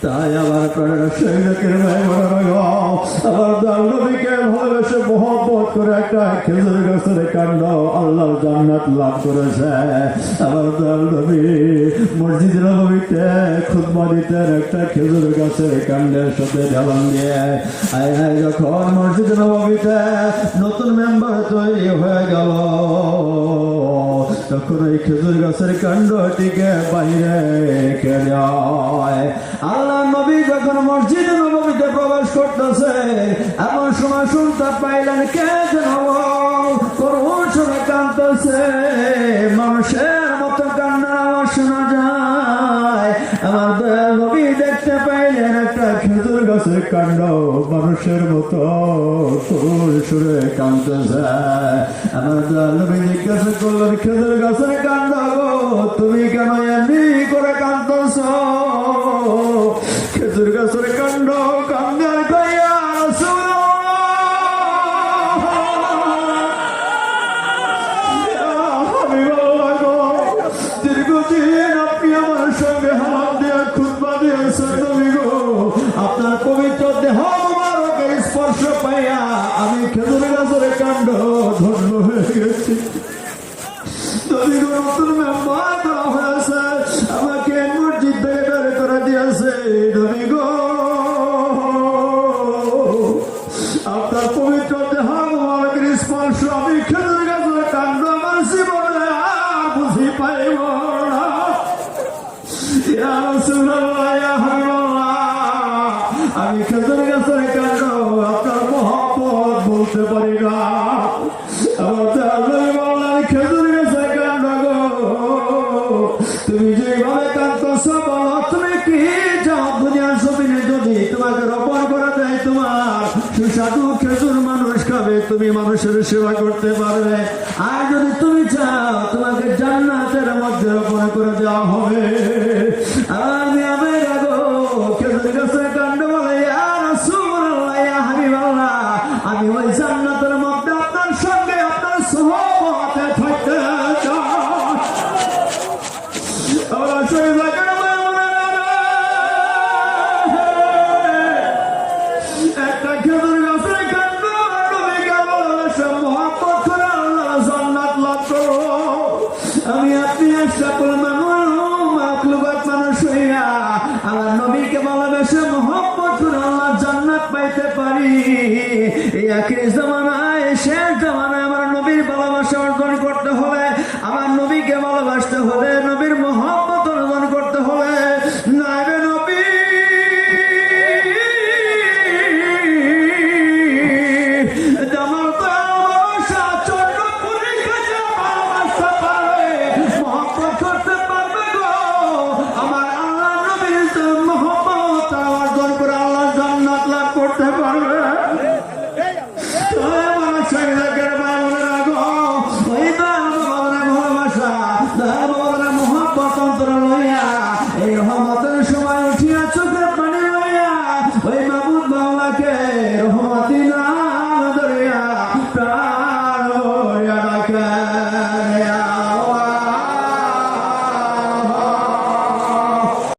তাই আমার প্রাণের সৈনিকের ভাই আমার নবীকে ভালোবেসে মহব্বত করে একটা খেজুর গাছের কাণ্ড আল্লাহর জান্নাত লাভ করেছে। আমার নবী মসজিদ নববীতে খুতবা দিতেন একটা খেজুর গাছের কাণ্ডের সাথে ঢালান দিয়ে। যখন মসজিদ নববীতে নতুন মেম্বার তৈরি হয়ে গেল তখন ওই খেজুর গাছের কাণ্ডটিকে বাইরে রেখে দেয়। আল্লাহ নবী যখন মসজিদ নববীতে প্রবেশ করতেছে এমন সময় শুনতে পাইলেন কে যেন করুণ সুরে কাঁদতেছে, মানুষের মতো কান্নার আওয়াজ শোনা যায়। আমার দয়াল নবী দেখতে পাইলেন একটা খেজুর গাছের কাণ্ড মানুষের মতো করুণ সুরে কাঁদতেছে। আমার দয়াল নবী জিজ্ঞাসা করলেন, খেজুর গাছের কাণ্ড তুমি কেন এমনি করে কাঁদতেছ? খেজুর গাছের কাণ্ড কান্দার গাইয়া দীর্ঘদিন আপনি আমার সঙ্গে হাত দেওয়া খুতবা দিয়েছেন নবী গো, আপনার পবিত্র দেহ মুবারকের স্পর্শ পাইয়া আমি খেজুর গাছের কাণ্ড ধন্য হয়ে গেছি। নবী গো, নতুন মেম্বার করা হয়েছে, আমাকে মসজিদ থেকে বের করে দিয়েছে। নবী গো, আপনার পবিত্র দেহ মুবারকের স্পর্শ আমি খেজুর গাছের কাণ্ড আমার জীবনে আর বুঝি পাইব না। ইয়া রাসূলুল্লাহ, ইয়া হাবিবাল্লাহ, আমি খেজুর গাছের কাণ্ড আপনার মহব্বত বলতে পারি না। আমার আল্লাহ বললেন, খেজুর গাছের কাণ্ড গো তুমি যেভাবে কাঁদতেছ বলো তুমি কি যাও দুনিয়ার জমিনে যদি তোমাকে রোপণ করে দেয় তোমার সুস্বাদু খেজুর মানুষ খাবে, তুমি মানুষের সেবা করতে পারবে। আর যদি তুমি চাও তোমাকে জান্নাতের মধ্যে রোপণ করে দেওয়া হবে। আমি রাগো খেজুর গাছের কাণ্ড বলে, ইয়া রাসূলুল্লাহ, ইয়া হাবিবাল্লাহ, আমি ওই জান্নাতের মধ্যে আপনার সঙ্গে আপনার সুহবতে থাকতে চাই। আমরা সেই জায়গায় একটা খেজুর গাছের কাণ্ড নবীকে ভালোবেসে মহব্বত করে আল্লাহ জান্নাত লাভ করো। আমি আপনি সকল মাখলুকাত মানুষ হইয়া আমার নবীকে ভালোবেসে মহব্বত করে আল্লাহ জান্নাত পাইতে পারি। এই আখির জামানায় শেষ জামানায়